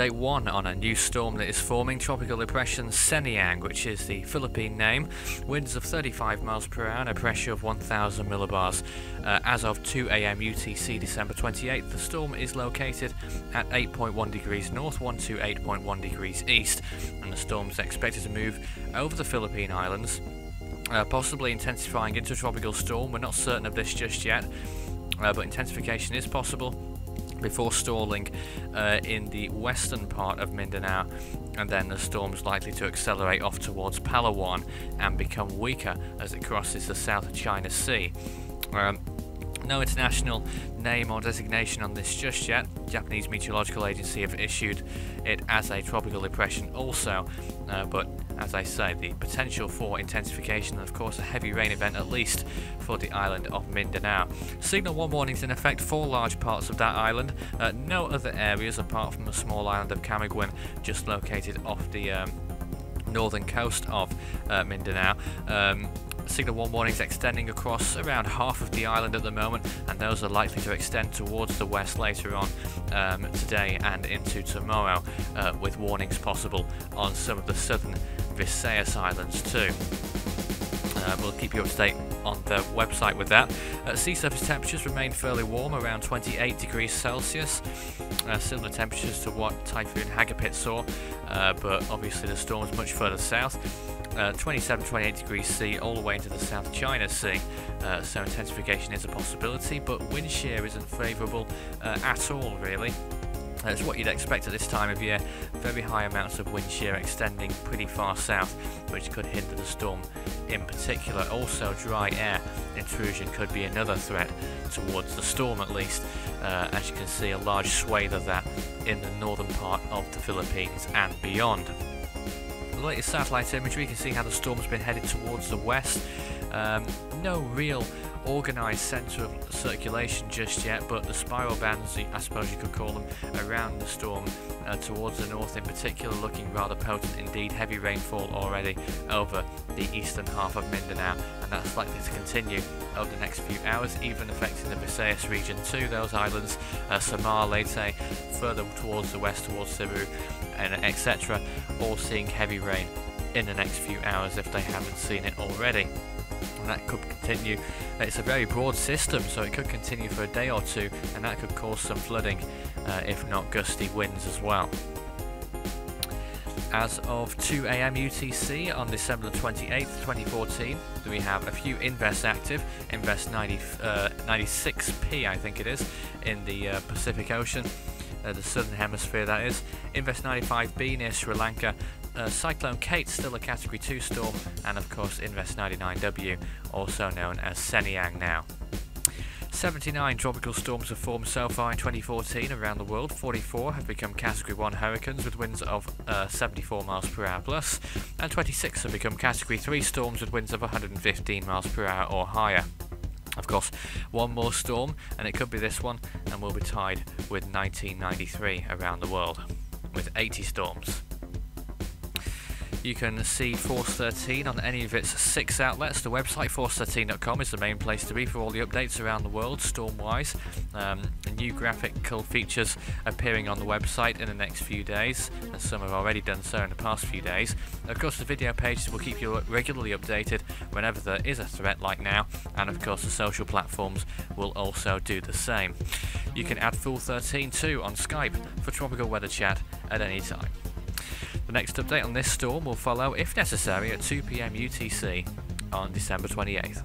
Update 1 on a new storm that is forming, Tropical Depression Seniang, which is the Philippine name. Winds of 35 miles per hour and a pressure of 1000 millibars. As of 2 AM UTC December 28th, the storm is located at 8.1 degrees north, 128.1 degrees east, and the storm is expected to move over the Philippine Islands, possibly intensifying into a tropical storm. We're not certain of this just yet, but intensification is possible before stalling in the western part of Mindanao, and then the storm's likely to accelerate off towards Palawan and become weaker as it crosses the South China Sea. No international name or designation on this just yet. The Japanese Meteorological Agency have issued it as a tropical depression also, but as I say, the potential for intensification and of course a heavy rain event at least for the island of Mindanao. Signal 1 warnings in effect for large parts of that island. No other areas apart from the small island of Camiguin, just located off the northern coast of Mindanao. Signal 1 warnings extending across around half of the island at the moment, and those are likely to extend towards the west later on today and into tomorrow, with warnings possible on some of the southern Visayas Islands too. We'll keep you up to date on the website with that. Sea surface temperatures remain fairly warm, around 28 degrees Celsius. Similar temperatures to what Typhoon Hagapit saw, but obviously the storm is much further south. 27-28 degrees C all the way into the South China Sea, so intensification is a possibility, but wind shear isn't favourable at all really. It's what you'd expect at this time of year. Very high amounts of wind shear extending pretty far south, which could hinder the storm in particular. Also, dry air intrusion could be another threat towards the storm at least. As you can see, a large swathe of that in the northern part of the Philippines and beyond. The latest satellite imagery, you can see how the storm's been headed towards the west. No real organised centre of circulation just yet, but the spiral bands, I suppose you could call them, around the storm towards the north in particular looking rather potent indeed. Heavy rainfall already over the eastern half of Mindanao, and that's likely to continue over the next few hours, even affecting the Visayas region too, those islands, Samar, Leyte, further towards the west towards Cebu, and etc., all seeing heavy rain in the next few hours if they haven't seen it already. And that could continue. It's a very broad system, so it could continue for a day or two, and that could cause some flooding, if not gusty winds as well. As of 2 AM UTC on December the 28th, 2014, we have a few invests active. Invest 96P, I think it is, in the Pacific Ocean, the southern hemisphere that is. Invest 95B near Sri Lanka. Cyclone Kate, still a Category 2 storm, and of course Invest 99W, also known as Seniang now. 79 tropical storms have formed so far in 2014 around the world. 44 have become Category 1 hurricanes with winds of 74 miles per hour plus, and 26 have become Category 3 storms with winds of 115 miles per hour or higher. Of course, one more storm, and it could be this one, and we'll be tied with 1993 around the world, with 80 storms. You can see Force 13 on any of its 6 outlets. The website force13.com is the main place to be for all the updates around the world, storm-wise. New graphical features appearing on the website in the next few days, and some have already done so in the past few days. Of course, the video pages will keep you regularly updated whenever there is a threat like now, and of course the social platforms will also do the same. You can add Fool 13 too on Skype for tropical weather chat at any time. The next update on this storm will follow, if necessary, at 2 PM UTC on December 28th.